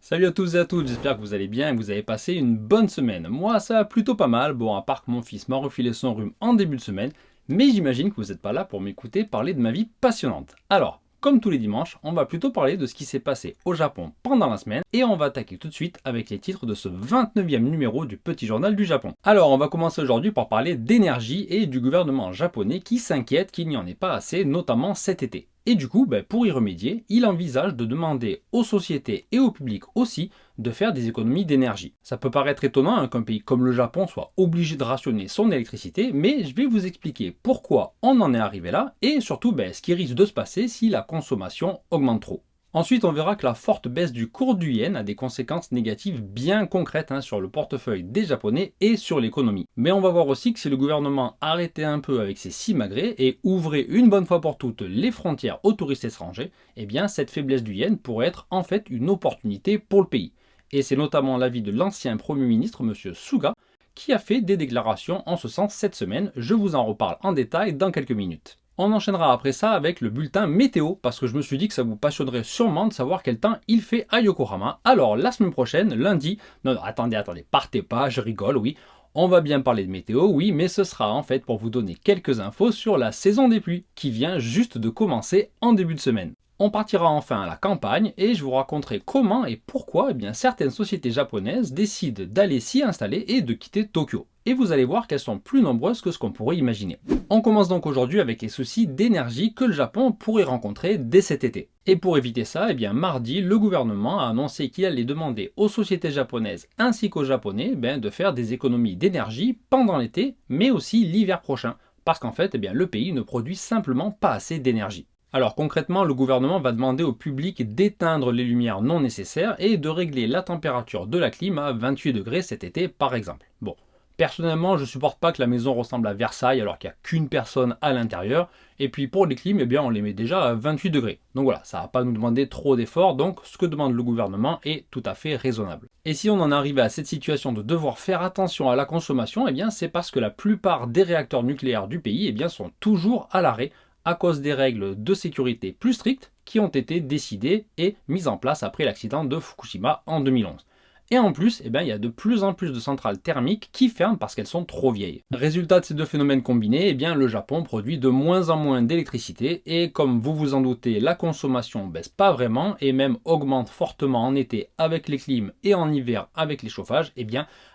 Salut à tous et à toutes, j'espère que vous allez bien et que vous avez passé une bonne semaine. Moi ça va plutôt pas mal, bon à part que mon fils m'a refilé son rhume en début de semaine, mais j'imagine que vous n'êtes pas là pour m'écouter parler de ma vie passionnante. Alors, comme tous les dimanches, on va plutôt parler de ce qui s'est passé au Japon pendant la semaine et on va attaquer tout de suite avec les titres de ce 29e numéro du Petit Journal du Japon. Alors on va commencer aujourd'hui par parler d'énergie et du gouvernement japonais qui s'inquiète qu'il n'y en ait pas assez, notamment cet été. Et du coup, pour y remédier, il envisage de demander aux sociétés et au public aussi de faire des économies d'énergie. Ça peut paraître étonnant qu'un pays comme le Japon soit obligé de rationner son électricité, mais je vais vous expliquer pourquoi on en est arrivé là et surtout ce qui risque de se passer si la consommation augmente trop. Ensuite, on verra que la forte baisse du cours du yen a des conséquences négatives bien concrètes sur le portefeuille des Japonais et sur l'économie. Mais on va voir aussi que si le gouvernement arrêtait un peu avec ses simagrées et ouvrait une bonne fois pour toutes les frontières aux touristes étrangers, eh bien cette faiblesse du yen pourrait être en fait une opportunité pour le pays. Et c'est notamment l'avis de l'ancien Premier ministre, M. Suga, qui a fait des déclarations en ce sens cette semaine. Je vous en reparle en détail dans quelques minutes. On enchaînera après ça avec le bulletin météo, parce que je me suis dit que ça vous passionnerait sûrement de savoir quel temps il fait à Yokohama. Alors la semaine prochaine, lundi, non, attendez, partez pas, je rigole, oui. On va bien parler de météo, oui, mais ce sera en fait pour vous donner quelques infos sur la saison des pluies, qui vient juste de commencer en début de semaine. On partira enfin à la campagne et je vous raconterai comment et pourquoi certaines sociétés japonaises décident d'aller s'y installer et de quitter Tokyo. Et vous allez voir qu'elles sont plus nombreuses que ce qu'on pourrait imaginer. On commence donc aujourd'hui avec les soucis d'énergie que le Japon pourrait rencontrer dès cet été. Et pour éviter ça, mardi, le gouvernement a annoncé qu'il allait demander aux sociétés japonaises ainsi qu'aux Japonais de faire des économies d'énergie pendant l'été, mais aussi l'hiver prochain. Parce qu'en fait, le pays ne produit simplement pas assez d'énergie. Alors concrètement, le gouvernement va demander au public d'éteindre les lumières non nécessaires et de régler la température de la clim à 28 degrés cet été par exemple. Bon, personnellement, je supporte pas que la maison ressemble à Versailles alors qu'il n'y a qu'une personne à l'intérieur. Et puis pour les clims, on les met déjà à 28 degrés. Donc voilà, ça va pas nous demander trop d'efforts, donc ce que demande le gouvernement est tout à fait raisonnable. Et si on en arrive à cette situation de devoir faire attention à la consommation, c'est parce que la plupart des réacteurs nucléaires du pays sont toujours à l'arrêt à cause des règles de sécurité plus strictes qui ont été décidées et mises en place après l'accident de Fukushima en 2011. Et en plus, il y a de plus en plus de centrales thermiques qui ferment parce qu'elles sont trop vieilles. Résultat de ces deux phénomènes combinés, le Japon produit de moins en moins d'électricité et comme vous vous en doutez, la consommation baisse pas vraiment et même augmente fortement en été avec les clims et en hiver avec les chauffages,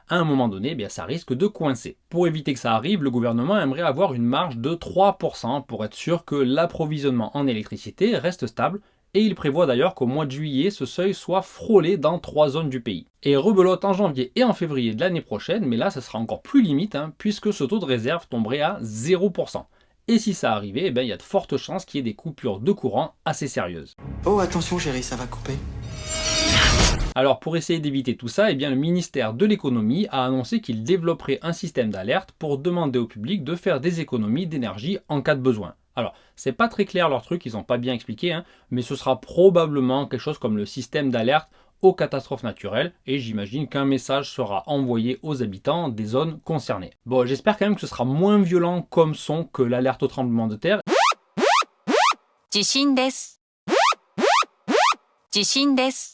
à un moment donné, ça risque de coincer. Pour éviter que ça arrive, le gouvernement aimerait avoir une marge de 3% pour être sûr que l'approvisionnement en électricité reste stable. Et il prévoit d'ailleurs qu'au mois de juillet, ce seuil soit frôlé dans 3 zones du pays. Et rebelote en janvier et en février de l'année prochaine, mais là, ça sera encore plus limite, puisque ce taux de réserve tomberait à 0%. Et si ça arrivait, il y a de fortes chances qu'il y ait des coupures de courant assez sérieuses. Oh attention chérie, ça va couper. Alors pour essayer d'éviter tout ça, le ministère de l'économie a annoncé qu'il développerait un système d'alerte pour demander au public de faire des économies d'énergie en cas de besoin. Alors, c'est pas très clair leur truc, ils n'ont pas bien expliqué, mais ce sera probablement quelque chose comme le système d'alerte aux catastrophes naturelles, et j'imagine qu'un message sera envoyé aux habitants des zones concernées. Bon, j'espère quand même que ce sera moins violent comme son que l'alerte au tremblement de terre.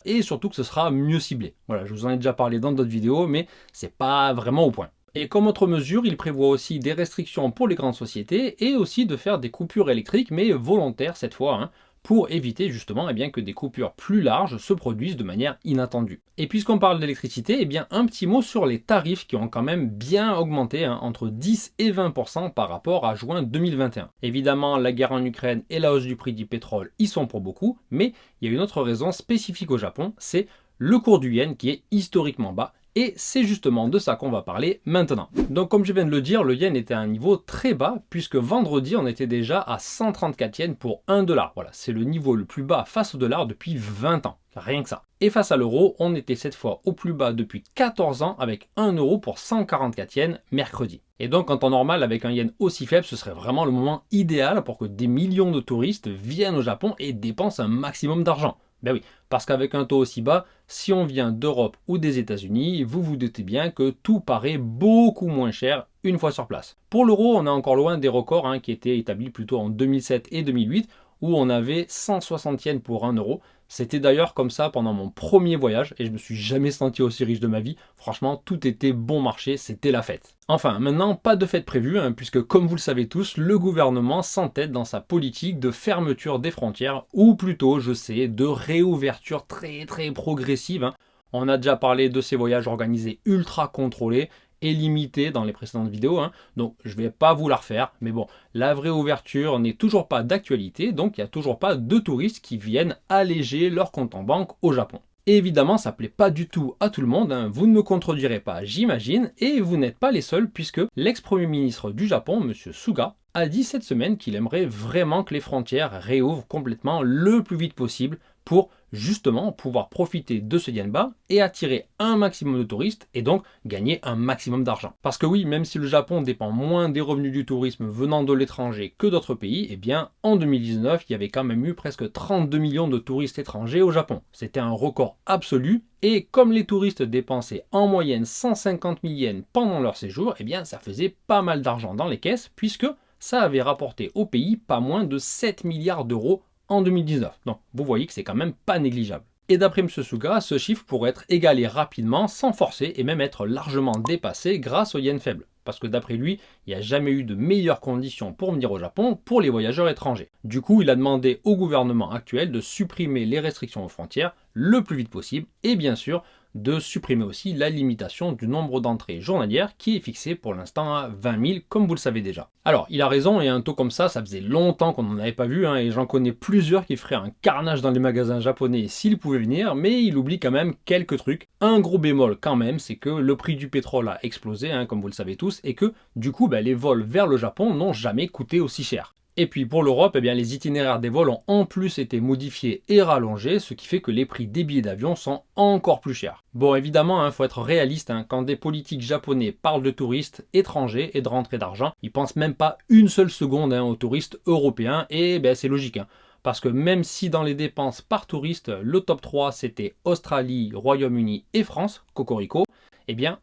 Et surtout que ce sera mieux ciblé. Voilà, je vous en ai déjà parlé dans d'autres vidéos, mais c'est pas vraiment au point. Et comme autre mesure, il prévoit aussi des restrictions pour les grandes sociétés et aussi de faire des coupures électriques, mais volontaires cette fois, pour éviter justement que des coupures plus larges se produisent de manière inattendue. Et puisqu'on parle d'électricité, un petit mot sur les tarifs qui ont quand même bien augmenté, entre 10 et 20% par rapport à juin 2021. Évidemment, la guerre en Ukraine et la hausse du prix du pétrole y sont pour beaucoup, mais il y a une autre raison spécifique au Japon, c'est le cours du yen qui est historiquement bas. Et c'est justement de ça qu'on va parler maintenant. Donc comme je viens de le dire, le yen était à un niveau très bas puisque vendredi on était déjà à 134 yens pour 1 dollar. Voilà, c'est le niveau le plus bas face au dollar depuis 20 ans. Rien que ça. Et face à l'euro, on était cette fois au plus bas depuis 14 ans avec 1 euro pour 144 yens mercredi. Et donc en temps normal, avec un yen aussi faible, ce serait vraiment le moment idéal pour que des millions de touristes viennent au Japon et dépensent un maximum d'argent. Ben oui, parce qu'avec un taux aussi bas, si on vient d'Europe ou des États-Unis, vous vous doutez bien que tout paraît beaucoup moins cher une fois sur place. Pour l'euro, on est encore loin des records qui étaient établis plutôt en 2007 et 2008, où on avait 160 yens pour 1 euro. C'était d'ailleurs comme ça pendant mon premier voyage et je me suis jamais senti aussi riche de ma vie. Franchement, tout était bon marché, c'était la fête. Enfin, maintenant, pas de fête prévue, puisque comme vous le savez tous, le gouvernement s'entête dans sa politique de fermeture des frontières, ou plutôt, je sais, de réouverture très progressive. On a déjà parlé de ces voyages organisés ultra contrôlés et limités dans les précédentes vidéos, donc je vais pas vous la refaire, mais bon, la vraie ouverture n'est toujours pas d'actualité, donc il n'y a toujours pas de touristes qui viennent alléger leur compte en banque au Japon. Et évidemment, ça plaît pas du tout à tout le monde, vous ne me contredirez pas, j'imagine, et vous n'êtes pas les seuls, puisque l'ex-premier ministre du Japon, Monsieur Suga, a dit cette semaine qu'il aimerait vraiment que les frontières réouvrent complètement le plus vite possible pour justement pouvoir profiter de ce yen bas et attirer un maximum de touristes et donc gagner un maximum d'argent. Parce que oui, même si le Japon dépend moins des revenus du tourisme venant de l'étranger que d'autres pays, eh bien en 2019, il y avait quand même eu presque 32 millions de touristes étrangers au Japon. C'était un record absolu et comme les touristes dépensaient en moyenne 150 000 yens pendant leur séjour, eh bien ça faisait pas mal d'argent dans les caisses puisque ça avait rapporté au pays pas moins de 7 milliards d'euros en 2019. Donc vous voyez que c'est quand même pas négligeable. Et d'après M. Suga, ce chiffre pourrait être égalé rapidement, sans forcer, et même être largement dépassé grâce au yen faible. Parce que d'après lui, il n'y a jamais eu de meilleures conditions pour venir au Japon pour les voyageurs étrangers. Du coup, il a demandé au gouvernement actuel de supprimer les restrictions aux frontières le plus vite possible, et bien sûr, de supprimer aussi la limitation du nombre d'entrées journalières qui est fixée pour l'instant à 20 000 comme vous le savez déjà. Alors il a raison et un taux comme ça faisait longtemps qu'on n'en avait pas vu et j'en connais plusieurs qui feraient un carnage dans les magasins japonais s'ils pouvaient venir, mais il oublie quand même quelques trucs. Un gros bémol quand même, c'est que le prix du pétrole a explosé comme vous le savez tous et que du coup les vols vers le Japon n'ont jamais coûté aussi cher. Et puis pour l'Europe, les itinéraires des vols ont en plus été modifiés et rallongés, ce qui fait que les prix des billets d'avion sont encore plus chers. Bon évidemment, faut être réaliste, quand des politiques japonais parlent de touristes étrangers et de rentrée d'argent, ils pensent même pas une seule seconde aux touristes européens et c'est logique. Parce que même si dans les dépenses par touriste, le top 3 c'était Australie, Royaume-Uni et France, Cocorico,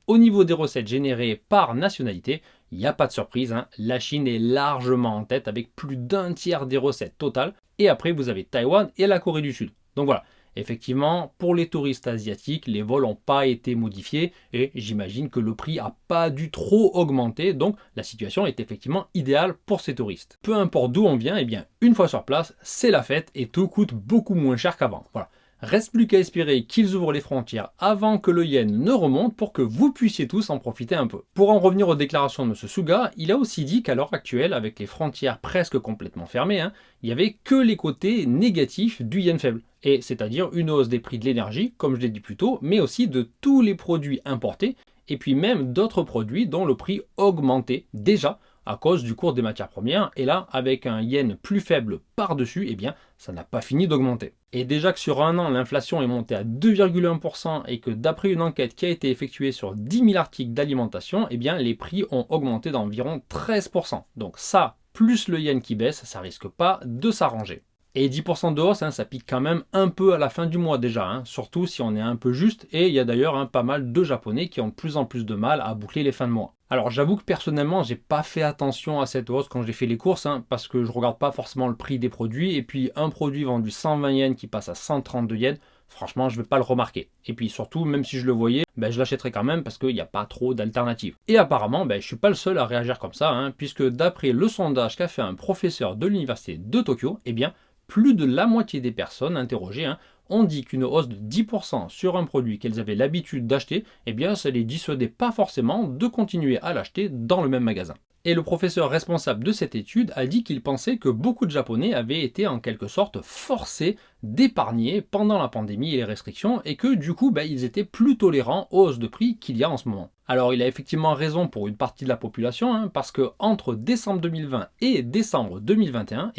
au niveau des recettes générées par nationalité, il n'y a pas de surprise, la Chine est largement en tête avec plus d'un tiers des recettes totales. Et après, vous avez Taïwan et la Corée du Sud. Donc voilà, effectivement, pour les touristes asiatiques, les vols n'ont pas été modifiés et j'imagine que le prix n'a pas dû trop augmenter. Donc la situation est effectivement idéale pour ces touristes. Peu importe d'où on vient, une fois sur place, c'est la fête et tout coûte beaucoup moins cher qu'avant. Voilà. Reste plus qu'à espérer qu'ils ouvrent les frontières avant que le yen ne remonte pour que vous puissiez tous en profiter un peu. Pour en revenir aux déclarations de M. Suga, il a aussi dit qu'à l'heure actuelle, avec les frontières presque complètement fermées, il n'y avait que les côtés négatifs du yen faible. Et c'est-à-dire une hausse des prix de l'énergie, comme je l'ai dit plus tôt, mais aussi de tous les produits importés, et puis même d'autres produits dont le prix augmentait déjà à cause du cours des matières premières, et là, avec un yen plus faible par-dessus, ça n'a pas fini d'augmenter. Et déjà que sur un an, l'inflation est montée à 2,1% et que d'après une enquête qui a été effectuée sur 10 000 articles d'alimentation, les prix ont augmenté d'environ 13%. Donc ça, plus le yen qui baisse, ça risque pas de s'arranger. Et 10% de hausse, ça pique quand même un peu à la fin du mois déjà, surtout si on est un peu juste, et il y a d'ailleurs pas mal de Japonais qui ont de plus en plus de mal à boucler les fins de mois. Alors j'avoue que personnellement, j'ai pas fait attention à cette hausse quand j'ai fait les courses, parce que je regarde pas forcément le prix des produits, et puis un produit vendu 120 yens qui passe à 132 yens, franchement je vais pas le remarquer. Et puis surtout, même si je le voyais, je l'achèterais quand même parce qu'il n'y a pas trop d'alternatives. Et apparemment, je suis pas le seul à réagir comme ça, puisque d'après le sondage qu'a fait un professeur de l'université de Tokyo, plus de la moitié des personnes interrogées ont dit qu'une hausse de 10% sur un produit qu'elles avaient l'habitude d'acheter, ça les dissuadait pas forcément de continuer à l'acheter dans le même magasin. Et le professeur responsable de cette étude a dit qu'il pensait que beaucoup de Japonais avaient été en quelque sorte forcés d'épargner pendant la pandémie et les restrictions et que du coup ils étaient plus tolérants aux hausses de prix qu'il y a en ce moment. Alors il a effectivement raison pour une partie de la population parce que entre décembre 2020 et décembre 2021,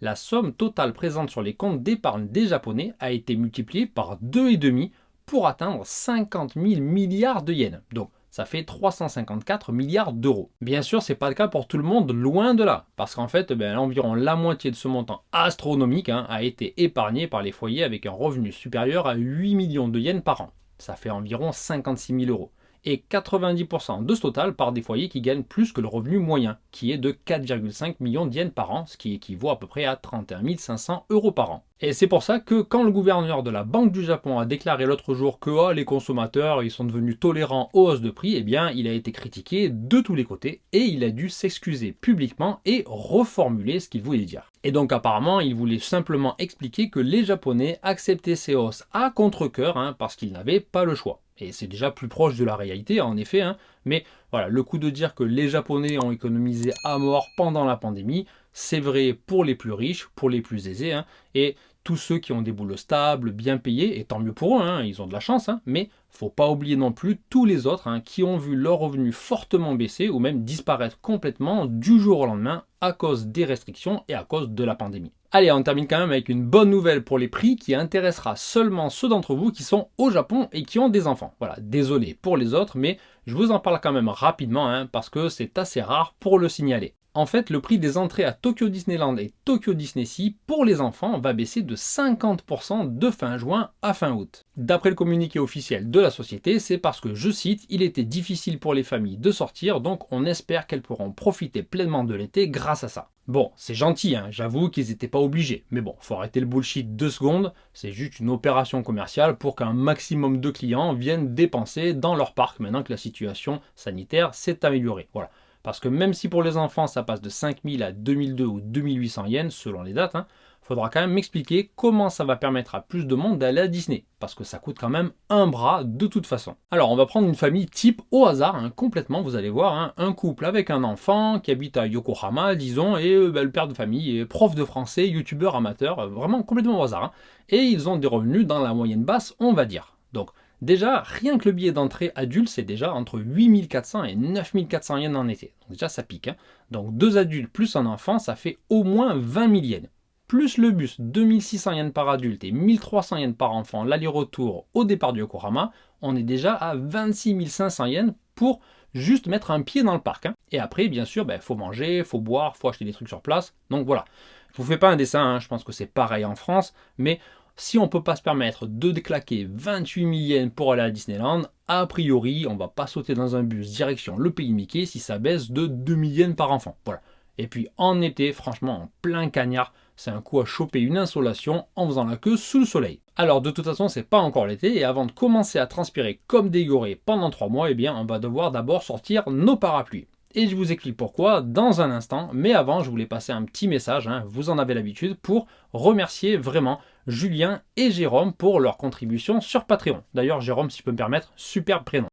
la somme totale présente sur les comptes d'épargne des Japonais a été multipliée par 2,5 pour atteindre 50 000 milliards de yens. Donc ça fait 354 milliards d'euros. Bien sûr, c'est pas le cas pour tout le monde, loin de là. Parce qu'en fait, environ la moitié de ce montant astronomique a été épargné par les foyers avec un revenu supérieur à 8 millions de yens par an. Ça fait environ 56 000 euros. et 90% de ce total par des foyers qui gagnent plus que le revenu moyen, qui est de 4,5 millions de yens par an, ce qui équivaut à peu près à 31 500 € par an. Et c'est pour ça que quand le gouverneur de la Banque du Japon a déclaré l'autre jour que les consommateurs ils sont devenus tolérants aux hausses de prix, eh bien il a été critiqué de tous les côtés et il a dû s'excuser publiquement et reformuler ce qu'il voulait dire. Et donc apparemment il voulait simplement expliquer que les Japonais acceptaient ces hausses à contre-cœur parce qu'ils n'avaient pas le choix. Et c'est déjà plus proche de la réalité en effet, mais voilà, le coup de dire que les Japonais ont économisé à mort pendant la pandémie, c'est vrai pour les plus riches, pour les plus aisés, et tous ceux qui ont des boulots stables, bien payés, et tant mieux pour eux, ils ont de la chance, mais faut pas oublier non plus tous les autres qui ont vu leurs revenus fortement baisser ou même disparaître complètement du jour au lendemain à cause des restrictions et à cause de la pandémie. Allez, on termine quand même avec une bonne nouvelle pour les prix qui intéressera seulement ceux d'entre vous qui sont au Japon et qui ont des enfants. Voilà, désolé pour les autres, mais je vous en parle quand même rapidement parce que c'est assez rare pour le signaler. En fait, le prix des entrées à Tokyo Disneyland et Tokyo DisneySea pour les enfants va baisser de 50% de fin juin à fin août. D'après le communiqué officiel de la société, c'est parce que, je cite, il était difficile pour les familles de sortir, donc on espère qu'elles pourront profiter pleinement de l'été grâce à ça. Bon, c'est gentil, j'avoue qu'ils n'étaient pas obligés, mais bon, faut arrêter le bullshit 2 secondes, c'est juste une opération commerciale pour qu'un maximum de clients viennent dépenser dans leur parc maintenant que la situation sanitaire s'est améliorée. Voilà. Parce que même si pour les enfants ça passe de 5000 à 2002 ou 2800 yens selon les dates, faudra quand même m'expliquer comment ça va permettre à plus de monde d'aller à Disney. Parce que ça coûte quand même un bras de toute façon. Alors on va prendre une famille type au hasard, complètement, vous allez voir, un couple avec un enfant qui habite à Yokohama, disons, et le père de famille est prof de français, youtubeur amateur, vraiment complètement au hasard. Et ils ont des revenus dans la moyenne basse, on va dire. Donc déjà, rien que le billet d'entrée adulte, c'est déjà entre 8400 et 9400 yens en été. Donc déjà, ça pique. Donc 2 adultes plus un enfant, ça fait au moins 20 000 yens. Plus le bus, 2600 yens par adulte et 1300 yens par enfant, l'aller-retour au départ du Yokohama, on est déjà à 26 500 yens pour juste mettre un pied dans le parc. Et après, bien sûr, faut manger, faut boire, faut acheter des trucs sur place. Donc voilà, je vous fais pas un dessin, je pense que c'est pareil en France, mais si on ne peut pas se permettre de déclaquer 28 000 yens pour aller à Disneyland, a priori, on ne va pas sauter dans un bus direction le pays Mickey si ça baisse de 2 000 yens par enfant. Voilà. Et puis en été, franchement, en plein cagnard, c'est un coup à choper une insolation en faisant la queue sous le soleil. Alors de toute façon, c'est pas encore l'été et avant de commencer à transpirer comme des gorées pendant 3 mois, on va devoir d'abord sortir nos parapluies. Et je vous explique pourquoi dans un instant, mais avant je voulais passer un petit message, vous en avez l'habitude, pour remercier vraiment Julien et Jérôme pour leur contribution sur Patreon. D'ailleurs Jérôme, si je peux me permettre, superbe prénom.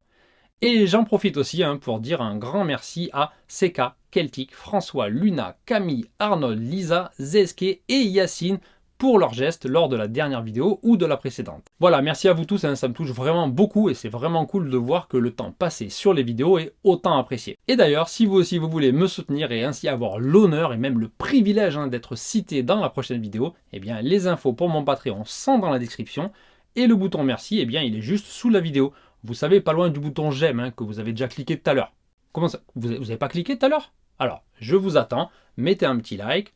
Et j'en profite aussi pour dire un grand merci à Seka, Celtic, François, Luna, Camille, Arnold, Lisa, Zeske et Yacine pour leurs gestes lors de la dernière vidéo ou de la précédente. Voilà, merci à vous tous, ça me touche vraiment beaucoup et c'est vraiment cool de voir que le temps passé sur les vidéos est autant apprécié. Et d'ailleurs, si vous aussi vous voulez me soutenir et ainsi avoir l'honneur et même le privilège d'être cité dans la prochaine vidéo, les infos pour mon Patreon sont dans la description et le bouton merci, il est juste sous la vidéo. Vous savez, pas loin du bouton j'aime que vous avez déjà cliqué tout à l'heure. Comment ça? Vous n'avez pas cliqué tout à l'heure? Alors, je vous attends, mettez un petit like.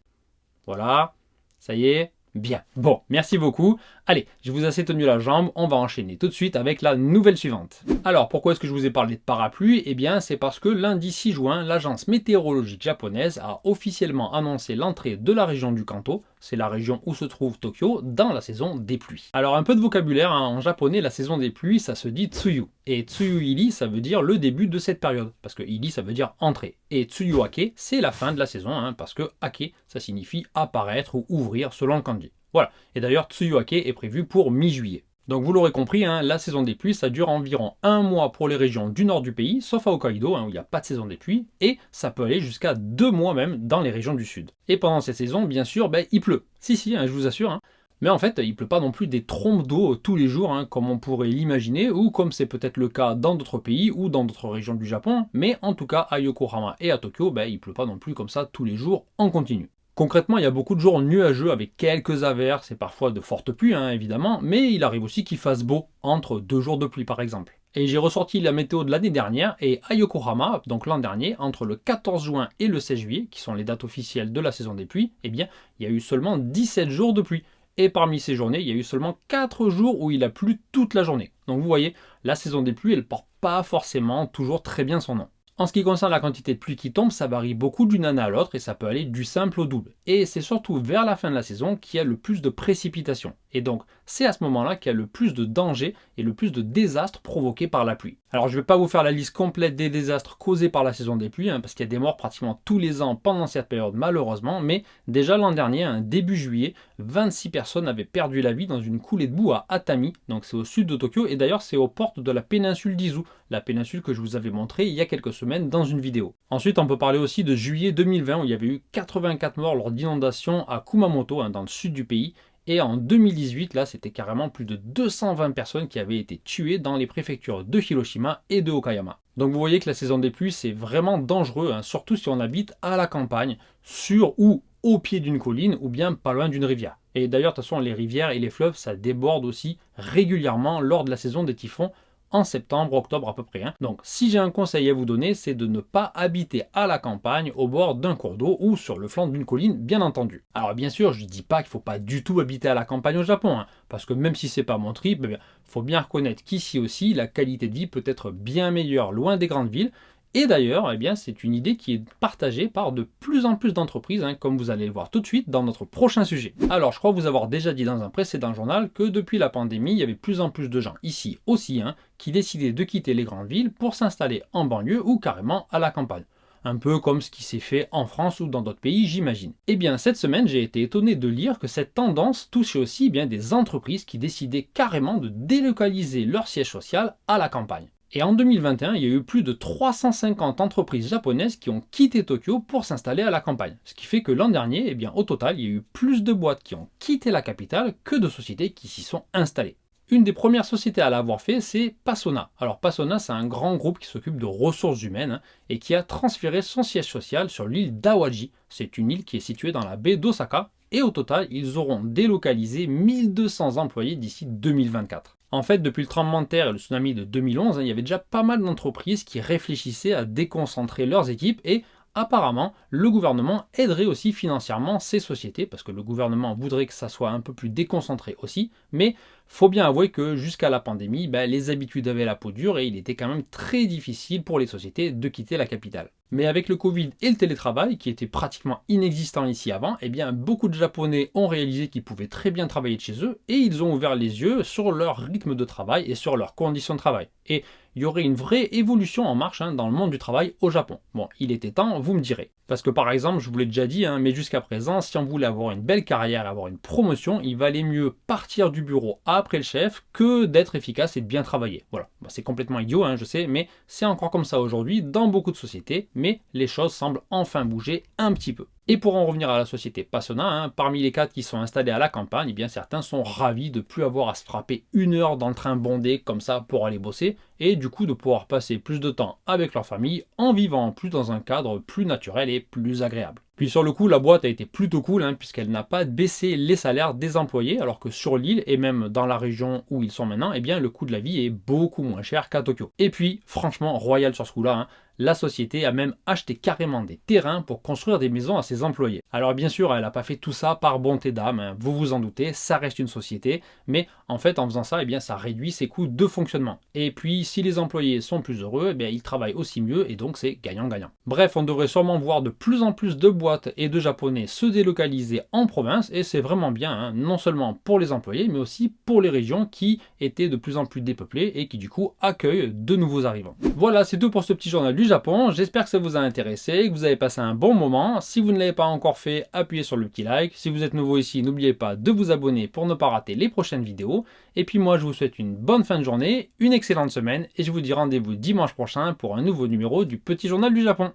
Voilà, ça y est. Bien, bon, merci beaucoup. Allez, je vous ai assez tenu la jambe, on va enchaîner tout de suite avec la nouvelle suivante. Alors, pourquoi est-ce que je vous ai parlé de parapluie? C'est parce que lundi 6 juin, l'agence météorologique japonaise a officiellement annoncé l'entrée de la région du Kanto, c'est la région où se trouve Tokyo, dans la saison des pluies. Alors, un peu de vocabulaire, en japonais, la saison des pluies, ça se dit tsuyu. Et tsuyu-iri, ça veut dire le début de cette période, parce que iri, ça veut dire entrée. Et tsuyu-ake, c'est la fin de la saison, parce que ake, ça signifie apparaître ou ouvrir selon le kanji. Voilà, et d'ailleurs Tsuyu-ake est prévu pour mi-juillet. Donc vous l'aurez compris, la saison des pluies, ça dure environ 1 mois pour les régions du nord du pays, sauf à Hokkaido, où il n'y a pas de saison des pluies, et ça peut aller jusqu'à 2 mois même dans les régions du sud. Et pendant cette saison, bien sûr, il pleut. Si, je vous assure. Mais en fait, il pleut pas non plus des trompes d'eau tous les jours, comme on pourrait l'imaginer, ou comme c'est peut-être le cas dans d'autres pays ou dans d'autres régions du Japon, mais en tout cas à Yokohama et à Tokyo, il pleut pas non plus comme ça tous les jours en continu. Concrètement, il y a beaucoup de jours nuageux avec quelques averses et parfois de fortes pluies, évidemment, mais il arrive aussi qu'il fasse beau, entre 2 jours de pluie par exemple. Et j'ai ressorti la météo de l'année dernière, et à Yokohama, donc l'an dernier, entre le 14 juin et le 16 juillet, qui sont les dates officielles de la saison des pluies, il y a eu seulement 17 jours de pluie. Et parmi ces journées, il y a eu seulement 4 jours où il a plu toute la journée. Donc vous voyez, la saison des pluies, elle porte pas forcément toujours très bien son nom. En ce qui concerne la quantité de pluie qui tombe, ça varie beaucoup d'une année à l'autre et ça peut aller du simple au double. Et c'est surtout vers la fin de la saison qu'il y a le plus de précipitations. Et donc, c'est à ce moment-là qu'il y a le plus de dangers et le plus de désastres provoqués par la pluie. Alors, je ne vais pas vous faire la liste complète des désastres causés par la saison des pluies, parce qu'il y a des morts pratiquement tous les ans pendant cette période, malheureusement. Mais déjà l'an dernier, début juillet, 26 personnes avaient perdu la vie dans une coulée de boue à Atami. Donc, c'est au sud de Tokyo. Et d'ailleurs, c'est aux portes de la péninsule d'Izu, la péninsule que je vous avais montrée il y a quelques semaines dans une vidéo. Ensuite, on peut parler aussi de juillet 2020, où il y avait eu 84 morts lors d'inondations à Kumamoto, dans le sud du pays. Et en 2018, là, c'était carrément plus de 220 personnes qui avaient été tuées dans les préfectures de Hiroshima et de Okayama. Donc vous voyez que la saison des pluies, c'est vraiment dangereux, surtout si on habite à la campagne, sur ou au pied d'une colline, ou bien pas loin d'une rivière. Et d'ailleurs, de toute façon, les rivières et les fleuves, ça déborde aussi régulièrement lors de la saison des typhons, en septembre, octobre à peu près. Donc si j'ai un conseil à vous donner, c'est de ne pas habiter à la campagne, au bord d'un cours d'eau ou sur le flanc d'une colline, bien entendu. Alors bien sûr, je ne dis pas qu'il ne faut pas du tout habiter à la campagne au Japon, parce que même si c'est pas mon trip, il faut bien reconnaître qu'ici aussi, la qualité de vie peut être bien meilleure loin des grandes villes. Et d'ailleurs, c'est une idée qui est partagée par de plus en plus d'entreprises, comme vous allez le voir tout de suite dans notre prochain sujet. Alors, je crois vous avoir déjà dit dans un précédent journal que depuis la pandémie, il y avait de plus en plus de gens ici aussi, qui décidaient de quitter les grandes villes pour s'installer en banlieue ou carrément à la campagne. Un peu comme ce qui s'est fait en France ou dans d'autres pays, j'imagine. Eh bien, cette semaine, j'ai été étonné de lire que cette tendance touchait aussi des entreprises qui décidaient carrément de délocaliser leur siège social à la campagne. Et en 2021, il y a eu plus de 350 entreprises japonaises qui ont quitté Tokyo pour s'installer à la campagne. Ce qui fait que l'an dernier, au total, il y a eu plus de boîtes qui ont quitté la capitale que de sociétés qui s'y sont installées. Une des premières sociétés à l'avoir fait, c'est Pasona. Alors Pasona, c'est un grand groupe qui s'occupe de ressources humaines et qui a transféré son siège social sur l'île d'Awaji. C'est une île qui est située dans la baie d'Osaka. Et au total, ils auront délocalisé 1200 employés d'ici 2024. En fait, depuis le tremblement de terre et le tsunami de 2011, il y avait déjà pas mal d'entreprises qui réfléchissaient à déconcentrer leurs équipes et apparemment, le gouvernement aiderait aussi financièrement ces sociétés parce que le gouvernement voudrait que ça soit un peu plus déconcentré aussi, mais faut bien avouer que jusqu'à la pandémie, les habitudes avaient la peau dure et il était quand même très difficile pour les sociétés de quitter la capitale. Mais avec le Covid et le télétravail, qui était pratiquement inexistant ici avant, beaucoup de Japonais ont réalisé qu'ils pouvaient très bien travailler de chez eux et ils ont ouvert les yeux sur leur rythme de travail et sur leurs conditions de travail. Et il y aurait une vraie évolution en marche dans le monde du travail au Japon. Bon, il était temps, vous me direz. Parce que par exemple, je vous l'ai déjà dit, mais jusqu'à présent, si on voulait avoir une belle carrière et avoir une promotion, il valait mieux partir du bureau après le chef que d'être efficace et de bien travailler. Voilà, c'est complètement idiot, je sais, mais c'est encore comme ça aujourd'hui dans beaucoup de sociétés, mais les choses semblent enfin bouger un petit peu. Et pour en revenir à la société Pasona, parmi les 4 qui sont installés à la campagne, certains sont ravis de ne plus avoir à se frapper 1 heure dans le train bondé comme ça pour aller bosser, et du coup de pouvoir passer plus de temps avec leur famille en vivant en plus dans un cadre plus naturel et plus agréable. Puis sur le coup, la boîte a été plutôt cool puisqu'elle n'a pas baissé les salaires des employés, alors que sur l'île et même dans la région où ils sont maintenant, le coût de la vie est beaucoup moins cher qu'à Tokyo. Et puis, franchement, royal sur ce coup-là, la société a même acheté carrément des terrains pour construire des maisons à ses employés. Alors bien sûr, elle n'a pas fait tout ça par bonté d'âme, vous vous en doutez, ça reste une société, mais en fait en faisant ça, ça réduit ses coûts de fonctionnement. Et puis si les employés sont plus heureux, ils travaillent aussi mieux et donc c'est gagnant-gagnant. Bref, on devrait sûrement voir de plus en plus de boîtes et de Japonais se délocaliser en province et c'est vraiment bien, non seulement pour les employés, mais aussi pour les régions qui étaient de plus en plus dépeuplées et qui du coup accueillent de nouveaux arrivants. Voilà, c'est tout pour ce petit journal du Japon. J'espère que ça vous a intéressé, que vous avez passé un bon moment. Si vous ne l'avez pas encore fait, appuyez sur le petit like. Si vous êtes nouveau ici, n'oubliez pas de vous abonner pour ne pas rater les prochaines vidéos. Et puis moi, je vous souhaite une bonne fin de journée, une excellente semaine et je vous dis rendez-vous dimanche prochain pour un nouveau numéro du Petit Journal du Japon.